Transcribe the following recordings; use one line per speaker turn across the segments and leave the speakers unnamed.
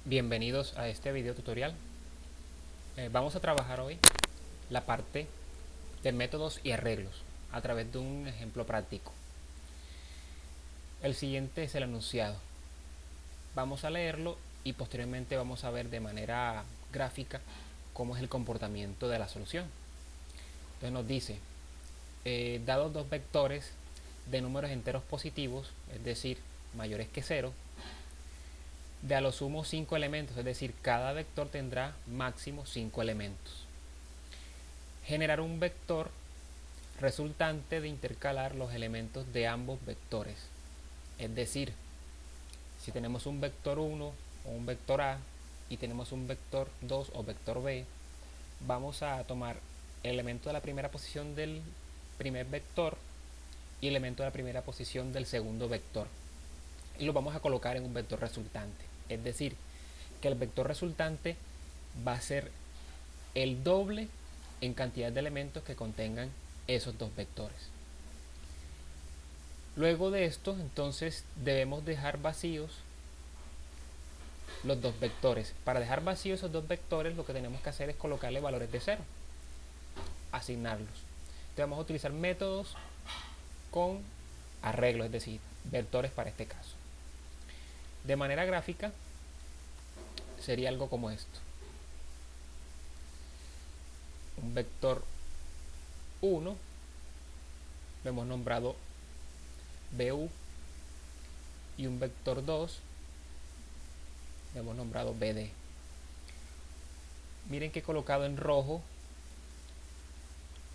Bienvenidos a este video tutorial. Vamos a trabajar hoy la parte de métodos y arreglos a través de un ejemplo práctico. El siguiente es el enunciado. Vamos a leerlo y posteriormente vamos a ver de manera gráfica cómo es el comportamiento de la solución. Entonces nos dice, dados dos vectores de números enteros positivos, es decir, mayores que 0, de a lo sumo 5 elementos, es decir, cada vector tendrá máximo 5 elementos. Generar un vector resultante de intercalar los elementos de ambos vectores. Es decir, si tenemos un vector 1 o un vector A y tenemos un vector 2 o vector B, vamos a tomar el elemento de la primera posición del primer vector y el elemento de la primera posición del segundo vector y lo vamos a colocar en un vector resultante. Es decir, que el vector resultante va a ser el doble en cantidad de elementos que contengan esos dos vectores. Luego de esto, entonces debemos dejar vacíos los dos vectores. Para dejar vacíos esos dos vectores, lo que tenemos que hacer es colocarle valores de 0, asignarlos. Entonces vamos a utilizar métodos con arreglos, es decir, vectores para este caso. De manera gráfica sería algo como esto: un vector 1 lo hemos nombrado BU y un vector 2 lo hemos nombrado BD. Miren que he colocado en rojo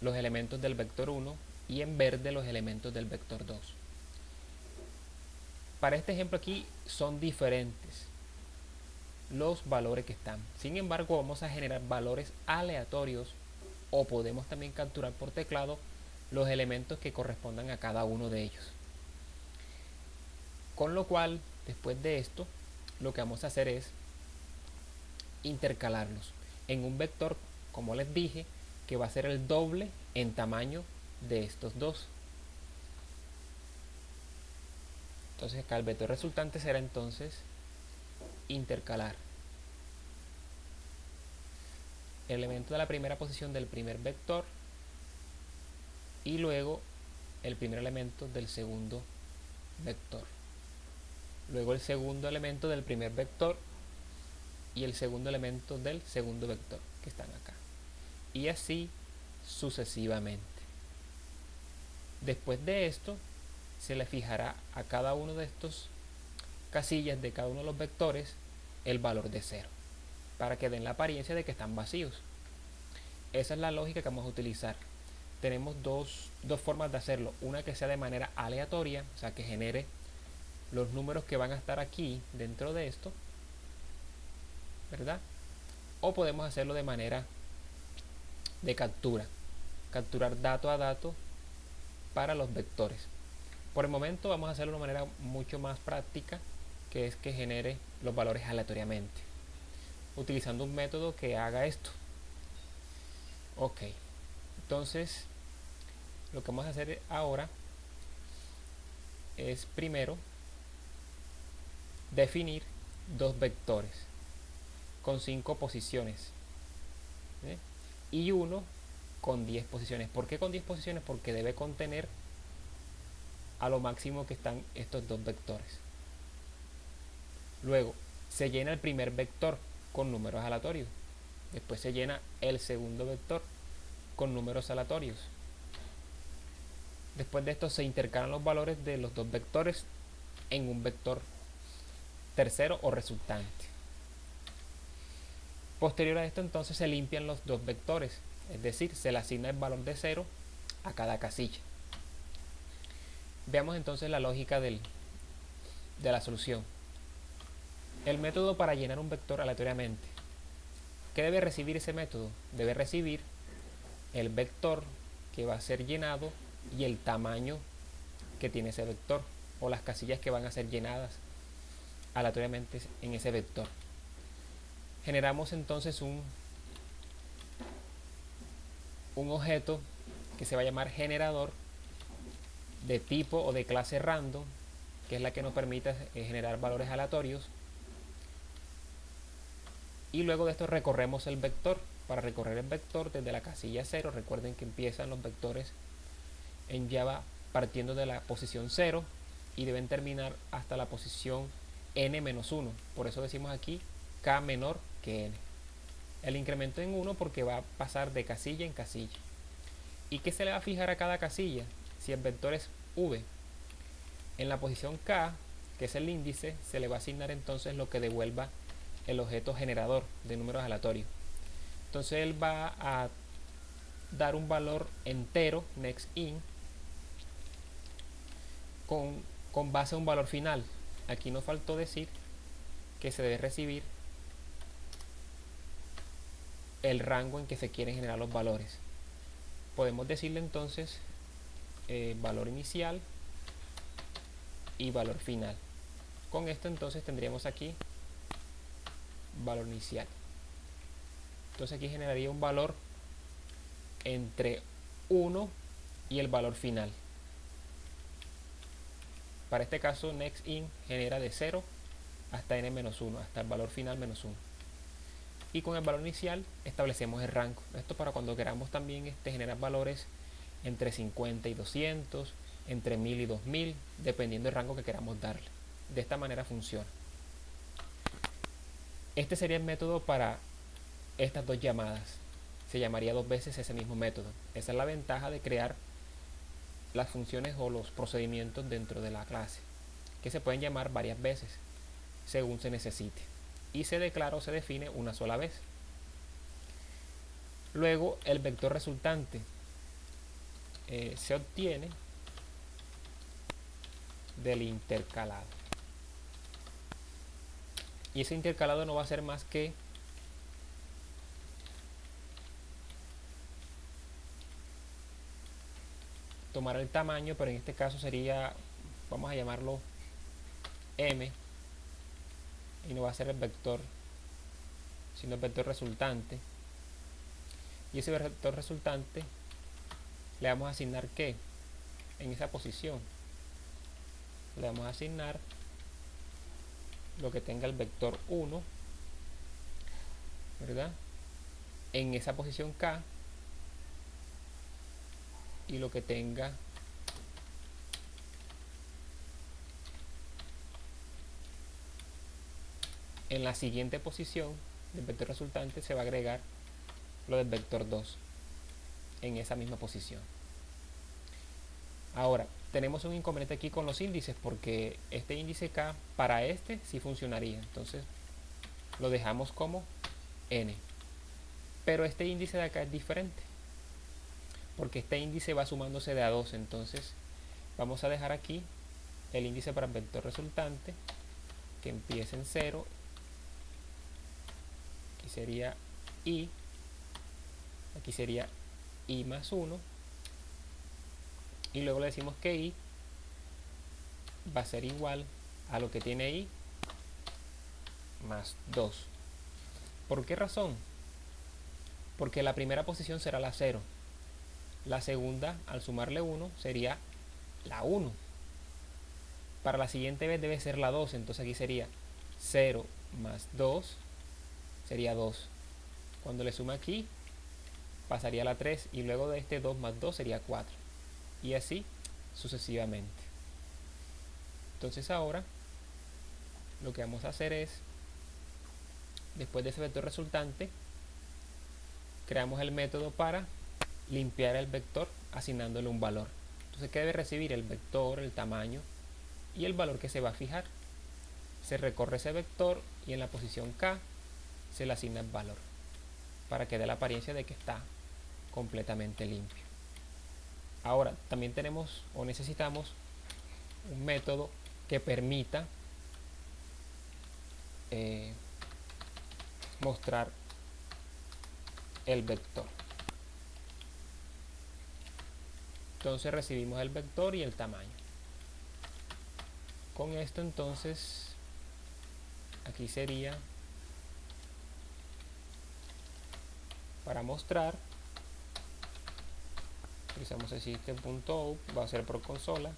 los elementos del vector 1 y en verde los elementos del vector 2. Para este ejemplo aquí son diferentes los valores que están. Sin embargo, vamos a generar valores aleatorios o podemos también capturar por teclado los elementos que correspondan a cada uno de ellos. Con lo cual, después de esto, lo que vamos a hacer es intercalarlos en un vector, como les dije, que va a ser el doble en tamaño de estos dos. Entonces acá el vector resultante será entonces intercalar el elemento de la primera posición del primer vector y luego el primer elemento del segundo vector, luego el segundo elemento del primer vector y el segundo elemento del segundo vector que están acá, y así sucesivamente. Después de esto se le fijará a cada uno de estos casillas de cada uno de los vectores el valor de 0 para que den la apariencia de que están vacíos. Esa es la lógica que vamos a utilizar. Tenemos dos formas de hacerlo: una que sea de manera aleatoria, o sea que genere los números que van a estar aquí dentro de esto, ¿verdad? O podemos hacerlo de manera de capturar dato a dato para los vectores. Por el momento vamos a hacerlo de una manera mucho más práctica, que es que genere los valores aleatoriamente, utilizando un método que haga esto. Ok, entonces lo que vamos a hacer ahora es primero definir dos vectores con 5 posiciones, ¿sí? Y uno con 10 posiciones. ¿Por qué con 10 posiciones? Porque debe contener a lo máximo que están estos dos vectores. Luego se llena el primer vector con números aleatorios. Después se llena el segundo vector con números aleatorios. Después de esto se intercalan los valores de los dos vectores en un vector tercero o resultante. Posterior a esto entonces se limpian los dos vectores, es decir, se le asigna el valor de 0 a cada casilla. Veamos entonces la lógica de la solución. El método para llenar un vector aleatoriamente. ¿Qué debe recibir ese método? Debe recibir el vector que va a ser llenado y el tamaño que tiene ese vector, o las casillas que van a ser llenadas aleatoriamente en ese vector. Generamos entonces un objeto que se va a llamar generador, de tipo o de clase random, que es la que nos permite generar valores aleatorios, y luego de esto recorremos el vector. Para recorrer el vector desde la casilla 0, recuerden que empiezan los vectores en Java partiendo de la posición 0 y deben terminar hasta la posición n-1. Por eso decimos aquí k menor que n. El incremento en 1 porque va a pasar de casilla en casilla. ¿Y qué se le va a fijar a cada casilla? Si el vector es v, en la posición k, que es el índice, se le va a asignar entonces lo que devuelva el objeto generador de números aleatorios. Entonces él va a dar un valor entero, nextIn, con base a un valor final. Aquí nos faltó decir que se debe recibir el rango en que se quieren generar los valores. Podemos decirle entonces valor inicial y valor final. Con esto entonces tendríamos aquí valor inicial. Entonces aquí generaría un valor entre 1 y el valor final. Para este caso nextIn genera de 0 hasta n-1, hasta el valor final menos 1. Y con el valor inicial establecemos el rango. Esto para cuando queramos también generar valores entre 50 y 200, entre 1000 y 2000, dependiendo del rango que queramos darle. De esta manera funciona. Este sería el método para estas dos llamadas. Se llamaría dos veces ese mismo método. Esa es la ventaja de crear las funciones o los procedimientos dentro de la clase, que se pueden llamar varias veces según se necesite, y se declara o se define una sola vez. Luego el vector resultante se obtiene del intercalado, y ese intercalado no va a ser más que tomar el tamaño, pero en este caso sería, vamos a llamarlo m, y no va a ser el vector, sino el vector resultante. Y ese vector resultante le vamos a asignar ¿qué? En esa posición le vamos a asignar lo que tenga el vector 1, ¿verdad? En esa posición k, y lo que tenga en la siguiente posición del vector resultante se va a agregar lo del vector 2 en esa misma posición. Ahora, tenemos un inconveniente aquí con los índices, porque este índice k para este sí funcionaría, entonces lo dejamos como n. Pero este índice de acá es diferente, porque este índice va sumándose de a 2, entonces vamos a dejar aquí el índice para el vector resultante que empieza en 0, aquí sería i, aquí sería i más 1, y luego le decimos que i va a ser igual a lo que tiene i más 2. ¿Por qué razón? Porque la primera posición será la 0, la segunda al sumarle 1 sería la 1, para la siguiente vez debe ser la 2, entonces aquí sería 0 más 2 sería 2, cuando le suma aquí pasaría a la 3, y luego de este 2 más 2 sería 4, y así sucesivamente. Entonces ahora lo que vamos a hacer es, después de ese vector resultante, creamos el método para limpiar el vector asignándole un valor. Entonces, ¿qué debe recibir? El vector, el tamaño y el valor que se va a fijar. Se recorre ese vector y en la posición k se le asigna el valor para que dé la apariencia de que está completamente limpio. Ahora, también tenemos o necesitamos un método que permita mostrar el vector. Entonces recibimos el vector y el tamaño. Con esto entonces aquí sería para mostrar, utilizamos el system.out, va a ser por consola,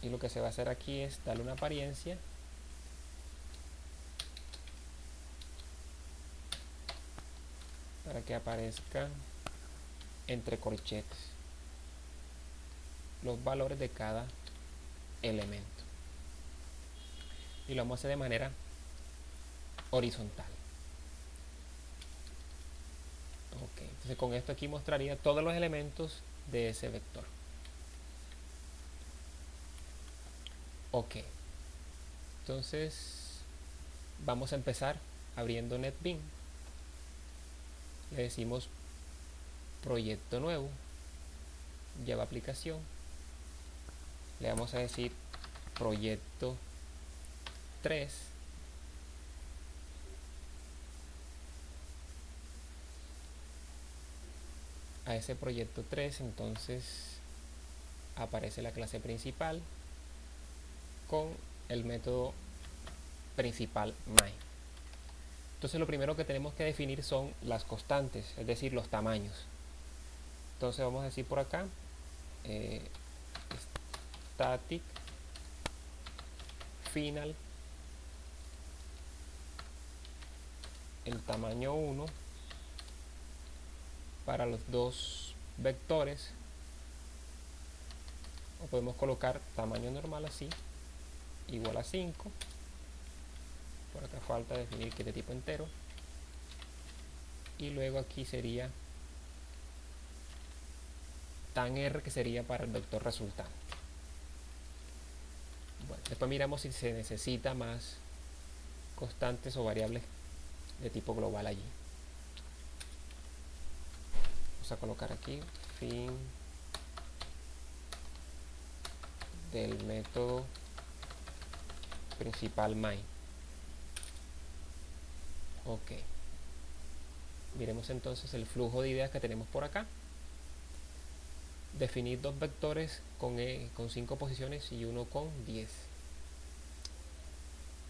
y lo que se va a hacer aquí es darle una apariencia para que aparezcan entre corchetes los valores de cada elemento, y lo vamos a hacer de manera horizontal. Ok, entonces con esto aquí mostraría todos los elementos de ese vector. Ok, entonces vamos a empezar abriendo NetBeans. Le decimos proyecto nuevo, Java aplicación. Le vamos a decir proyecto 3. A ese proyecto 3 entonces aparece la clase principal con el método principal main. Entonces lo primero que tenemos que definir son las constantes, es decir, los tamaños. Entonces vamos a decir por acá static final, el tamaño 1 para los dos vectores, o podemos colocar tamaño normal así, igual a 5. Por acá falta definir que es de tipo entero, y luego aquí sería tan r, que sería para el vector resultante. Bueno, después miramos si se necesita más constantes o variables de tipo global allí. Vamos a colocar aquí fin del método principal main. Ok, miremos entonces el flujo de ideas que tenemos por acá. Definir dos vectores con 5 posiciones y uno con 10.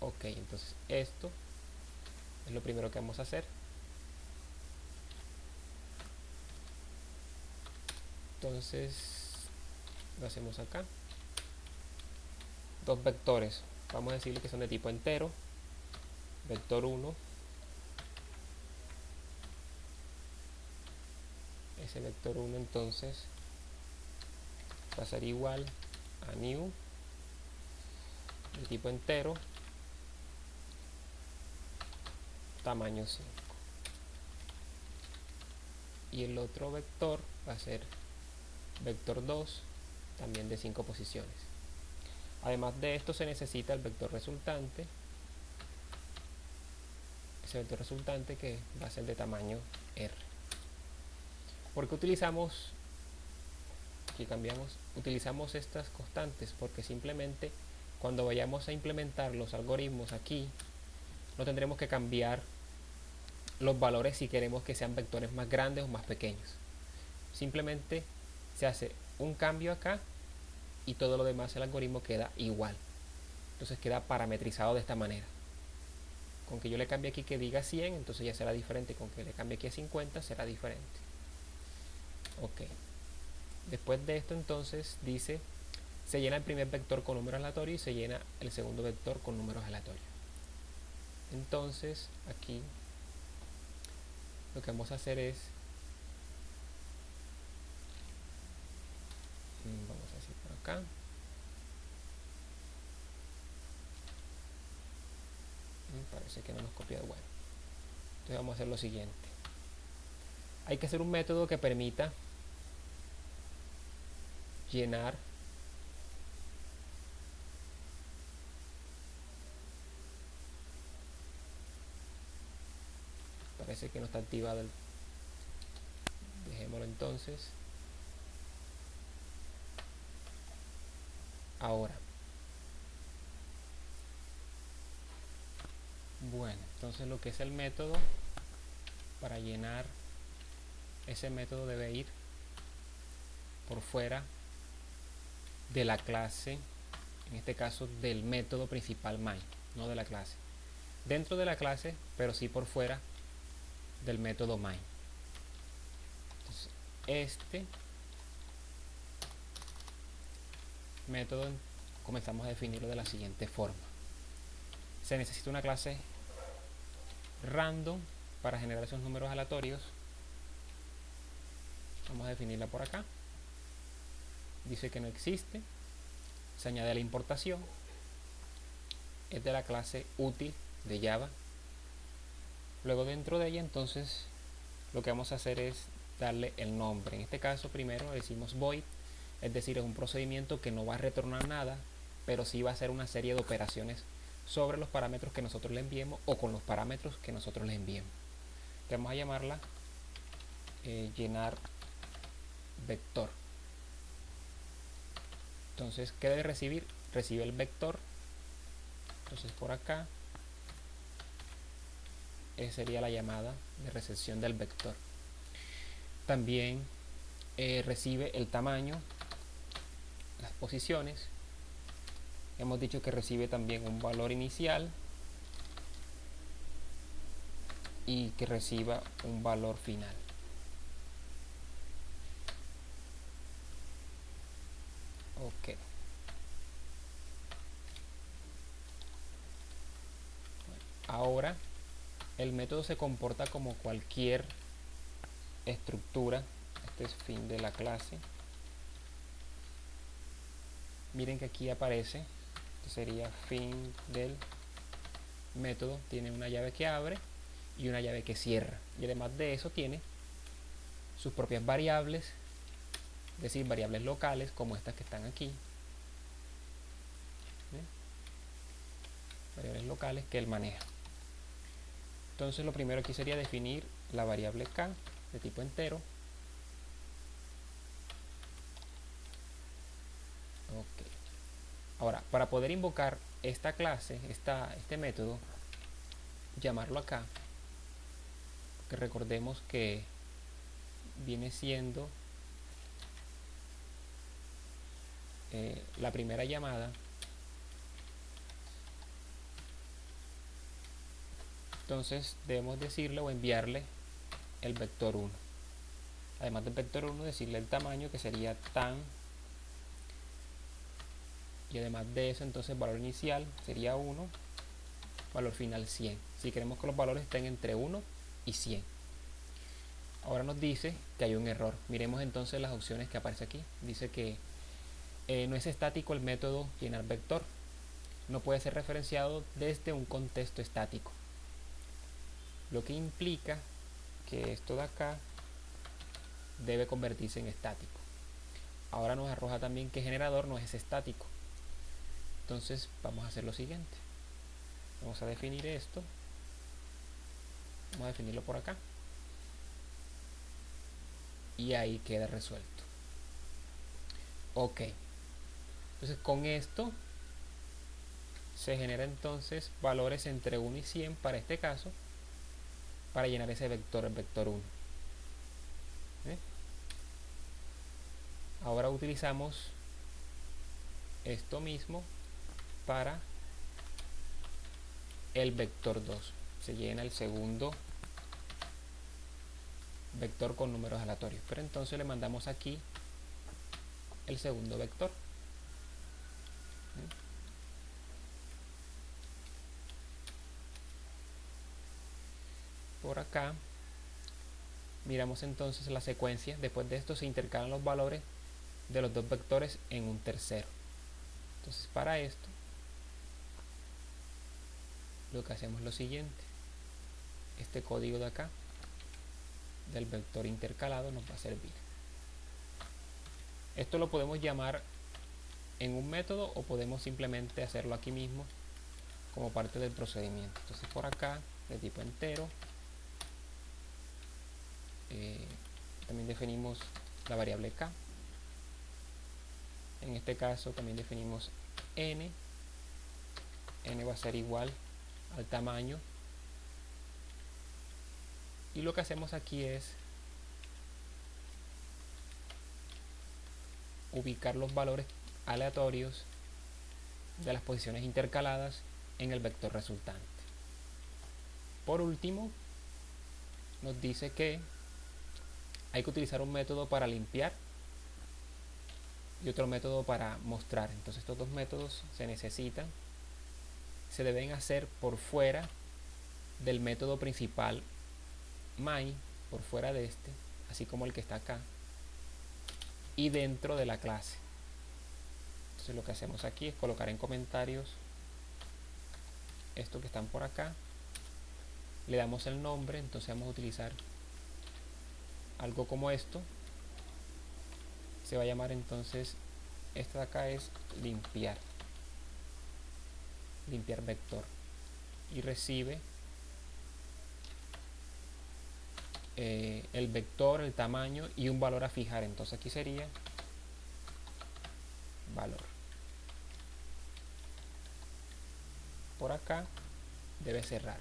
Ok, entonces esto es lo primero que vamos a hacer. Entonces lo hacemos acá. Dos vectores, vamos a decirle que son de tipo entero. Vector 1, ese vector 1 entonces va a ser igual a new de tipo entero, tamaño 5. Y el otro vector va a ser vector 2, también de 5 posiciones. Además de esto se necesita el vector resultante, ese vector resultante que va a ser de tamaño r. ¿Por qué utilizamos, aquí cambiamos, utilizamos estas constantes? Porque simplemente cuando vayamos a implementar los algoritmos aquí, no tendremos que cambiar los valores si queremos que sean vectores más grandes o más pequeños. Simplemente se hace un cambio acá y todo lo demás, el algoritmo queda igual. Entonces queda parametrizado de esta manera. Con que yo le cambie aquí que diga 100, entonces ya será diferente. Con que le cambie aquí a 50 será diferente. Ok, después de esto entonces dice, se llena el primer vector con números aleatorios y se llena el segundo vector con números aleatorios. Entonces aquí lo que vamos a hacer es, vamos a decir por acá, parece que no hemos copiado. Bueno, entonces vamos a hacer lo siguiente. Hay que hacer un método que permita llenar parece que no está activado el, dejémoslo entonces. Ahora, bueno, entonces lo que es el método, para llenar ese método debe ir por fuera de la clase, en este caso del método principal main, no de la clase. Dentro de la clase, pero sí por fuera del método main. Entonces, este método comenzamos a definirlo de la siguiente forma. Se necesita una clase random para generar esos números aleatorios. Vamos a definirla por acá. Dice que no existe. Se añade la importación. Es de la clase útil de Java. Luego dentro de ella entonces lo que vamos a hacer es darle el nombre. En este caso primero decimos void, es decir, es un procedimiento que no va a retornar nada, pero sí va a hacer una serie de operaciones sobre los parámetros que nosotros le enviemos o con los parámetros que nosotros le enviemos. Vamos a llamarla llenar vector. Entonces, ¿qué debe recibir? Recibe el vector. Entonces por acá sería la llamada de recepción del vector. También recibe el tamaño, las posiciones. Hemos dicho que recibe también un valor inicial y que reciba un valor final. Ok. Ahora el método se comporta como cualquier estructura. Este es fin de la clase. Miren que aquí aparece, esto sería fin del método. Tiene una llave que abre y una llave que cierra, y además de eso tiene sus propias variables, es decir, variables locales como estas que están aquí. ¿Ven? Variables locales que él maneja. Entonces lo primero aquí sería definir la variable k de tipo entero. Ok. Ahora, para poder invocar esta clase, este método, llamarlo acá, que recordemos que viene siendo la primera llamada. Entonces debemos decirle o enviarle el vector 1. Además del vector 1, decirle el tamaño, que sería tan. Y además de eso, entonces valor inicial sería 1, valor final 100. Si queremos que los valores estén entre 1 y 100. Ahora nos dice que hay un error. Miremos entonces las opciones que aparece aquí. Dice que no es estático el método llenar vector. No puede ser referenciado desde un contexto estático. Lo que implica que esto de acá debe convertirse en estático. Ahora nos arroja también que generador no es estático. Entonces vamos a hacer lo siguiente. Vamos a definir esto. Vamos a definirlo por acá. Y ahí queda resuelto. Ok. Entonces con esto se genera entonces valores entre 1 y 100 para este caso, para llenar ese vector, el vector 1. Ahora utilizamos esto mismo para el vector 2. Se llena el segundo vector con números aleatorios, pero entonces le mandamos aquí el segundo vector. Por acá miramos entonces la secuencia. Después de esto se intercalan los valores de los dos vectores en un tercero. Entonces para esto lo que hacemos es lo siguiente. Este código de acá del vector intercalado nos va a servir. Esto lo podemos llamar en un método o podemos simplemente hacerlo aquí mismo como parte del procedimiento. Entonces por acá de tipo entero también definimos la variable k. En este caso también definimos n. N va a ser igual al tamaño. Y lo que hacemos aquí es ubicar los valores aleatorios de las posiciones intercaladas en el vector resultante. Por último, nos dice que hay que utilizar un método para limpiar y otro método para mostrar. Entonces estos dos métodos se deben hacer por fuera del método principal my, por fuera de este, así como el que está acá, y dentro de la clase. Entonces lo que hacemos aquí es colocar en comentarios esto que están por acá, le damos el nombre, entonces vamos a utilizar algo como esto, se va a llamar entonces, esta de acá es limpiar vector, y recibe el vector, el tamaño y un valor a fijar. Entonces aquí sería valor. Por acá debe cerrar.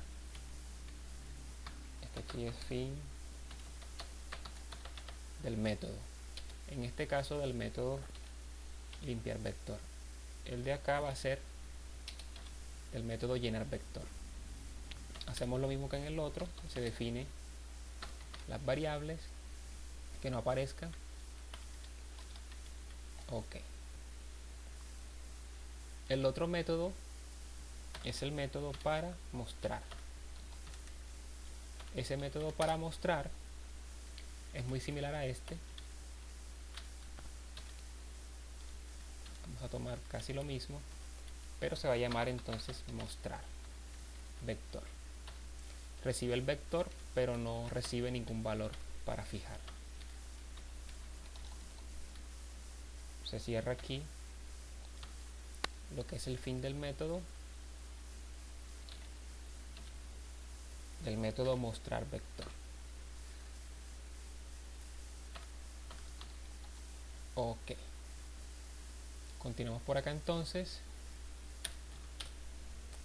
Este aquí es fin del método. En este caso del método limpiar vector. El de acá va a ser del método llenar vector. Hacemos lo mismo que en el otro. Se define las variables que no aparezcan. Ok. El otro método es el método para mostrar. Ese método para mostrar es muy similar a este. Vamos a tomar casi lo mismo, pero se va a llamar entonces mostrar vector. Recibe el vector, pero no recibe ningún valor para fijar. Se cierra aquí lo que es el fin del método mostrar vector. Ok. Continuamos por acá entonces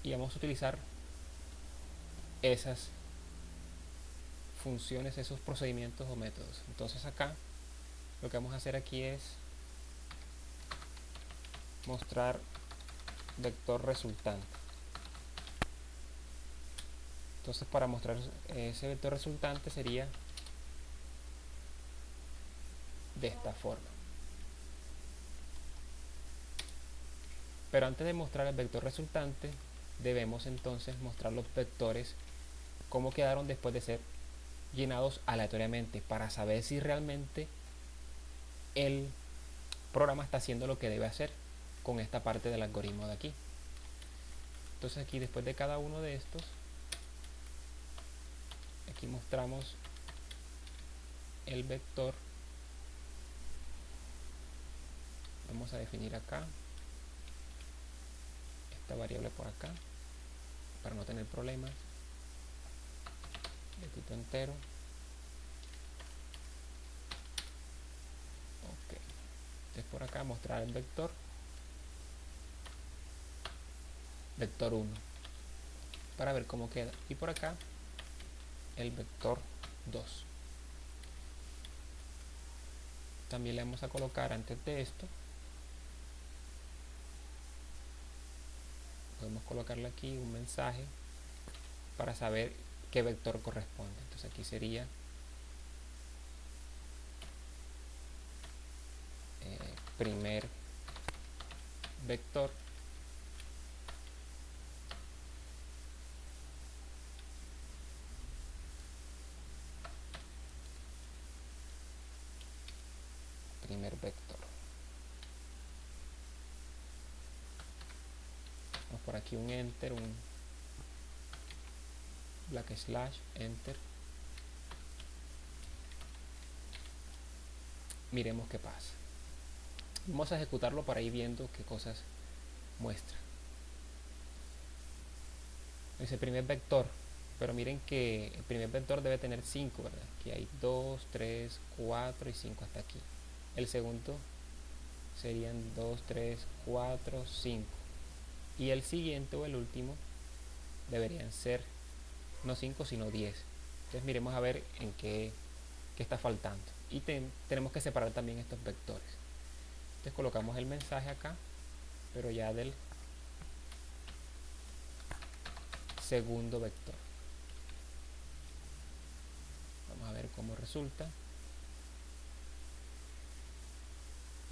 y vamos a utilizar esas funciones, esos procedimientos o métodos. Entonces acá lo que vamos a hacer aquí es mostrar vector resultante. Entonces para mostrar ese vector resultante sería de esta forma. Pero antes de mostrar el vector resultante, debemos entonces mostrar los vectores cómo quedaron después de ser llenados aleatoriamente, para saber si realmente el programa está haciendo lo que debe hacer con esta parte del algoritmo de aquí. Entonces aquí, después de cada uno de estos, aquí mostramos el vector. Vamos a definir acá esta variable por acá para no tener problemas, de tipo entero. Ok. Entonces por acá mostrar el vector 1 para ver cómo queda, y por acá el vector 2. También le vamos a colocar antes de esto, podemos colocarle aquí un mensaje para saber qué vector corresponde. Entonces aquí sería primer vector vector. Vamos por aquí un enter, un / enter. Miremos qué pasa. Vamos a ejecutarlo para ir viendo qué cosas muestra. Ese primer vector, pero miren que el primer vector debe tener 5, ¿verdad? Aquí hay 2, 3, 4 y 5 hasta aquí. El segundo serían 2, 3, 4, 5. Y el siguiente o el último deberían ser no 5 sino 10. Entonces miremos a ver en qué está faltando. Y tenemos que separar también estos vectores. Entonces colocamos el mensaje acá, pero ya del segundo vector. Vamos a ver cómo resulta.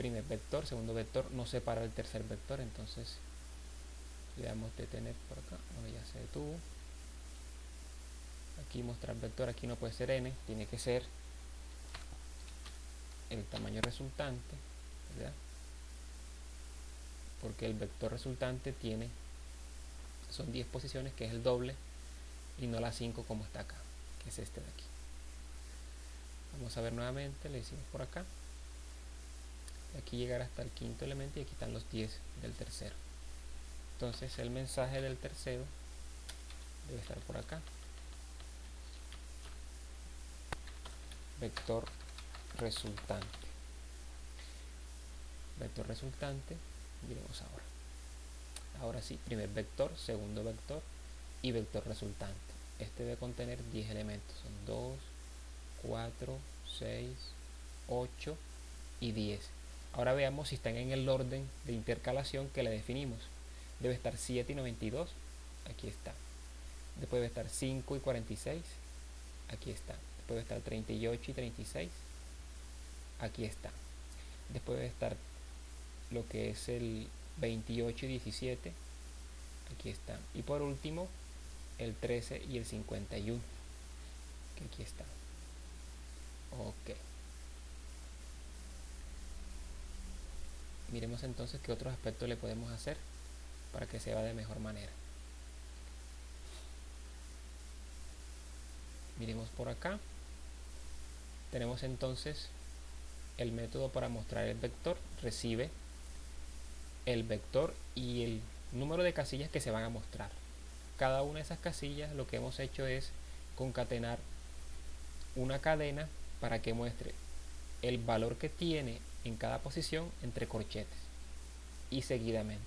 primer vector, segundo vector, no separa el tercer vector, entonces le damos detener por acá, bueno, ya se detuvo. Aquí mostrar vector, aquí no puede ser n, tiene que ser el tamaño resultante, ¿verdad? Porque el vector resultante son 10 posiciones, que es el doble, y no las 5 como está acá, que es este de aquí. Vamos a ver nuevamente, le decimos por acá, de aquí llegar hasta el quinto elemento, y aquí están los 10 del tercero. Entonces el mensaje del tercero debe estar por acá. Vector resultante. Vector resultante, miremos ahora. Ahora sí, primer vector, segundo vector y vector resultante. Este debe contener 10 elementos. Son 2, 4, 6, 8 y 10. Ahora veamos si están en el orden de intercalación que le definimos. Debe estar 7 y 92. Aquí está. Después debe estar 5 y 46. Aquí está. Después debe estar 38 y 36. Aquí está. Después debe estar lo que es el 28 y 17. Aquí está. Y por último, el 13 y el 51. Que aquí está. Ok. Miremos entonces qué otros aspectos le podemos hacer para que se vea de mejor manera. Miremos por acá. Tenemos entonces el método para mostrar el vector. Recibe el vector y el número de casillas que se van a mostrar. Cada una de esas casillas lo que hemos hecho es concatenar una cadena para que muestre el valor que tiene en cada posición entre corchetes y seguidamente.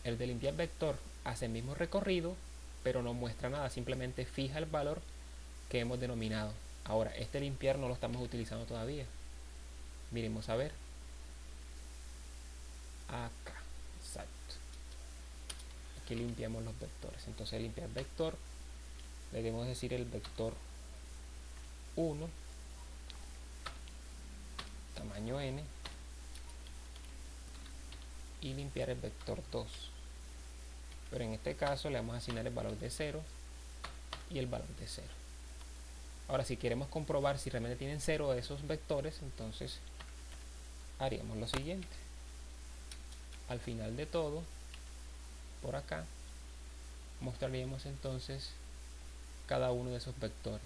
El de limpiar vector hace el mismo recorrido, pero no muestra nada, simplemente fija el valor que hemos denominado. Ahora, este limpiar no lo estamos utilizando todavía. Miremos a ver. Acá, exacto. Aquí limpiamos los vectores. Entonces, limpiar vector, le debemos decir el vector 1, tamaño n, y limpiar el vector 2. Pero en este caso le vamos a asignar el valor de 0 y el valor de 0. Ahora, si queremos comprobar si realmente tienen 0 esos vectores, entonces haríamos lo siguiente. Al final de todo, por acá, mostraríamos entonces cada uno de esos vectores.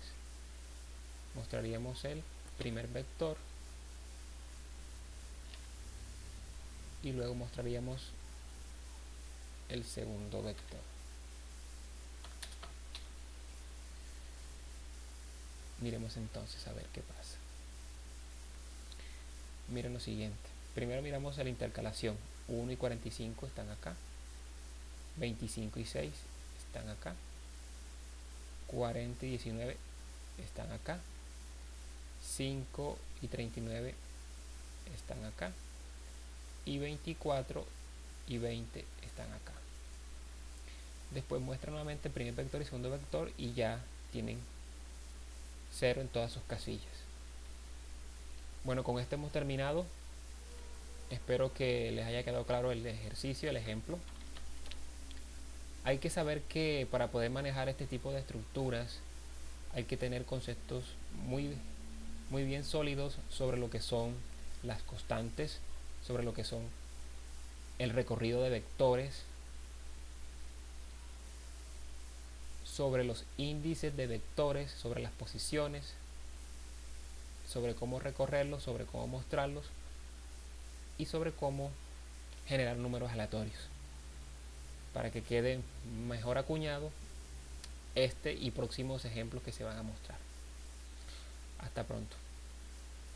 Mostraríamos el primer vector y luego mostraríamos el segundo vector. Miremos entonces a ver qué pasa. Miren lo siguiente. Primero miramos la intercalación. 1 y 45 están acá. 25 y 6 están acá. 40 y 19 están acá. 5 y 39 están acá. Y 24 y 20 están acá. Después muestra nuevamente el primer vector y segundo vector y ya tienen 0 en todas sus casillas. Bueno, con esto hemos terminado. Espero que les haya quedado claro el ejercicio, el ejemplo. Hay que saber que para poder manejar este tipo de estructuras hay que tener conceptos muy bien sólidos sobre lo que son las constantes, sobre lo que son el recorrido de vectores, sobre los índices de vectores, sobre las posiciones, sobre cómo recorrerlos, sobre cómo mostrarlos y sobre cómo generar números aleatorios para que quede mejor acuñado este y próximos ejemplos que se van a mostrar. Hasta pronto.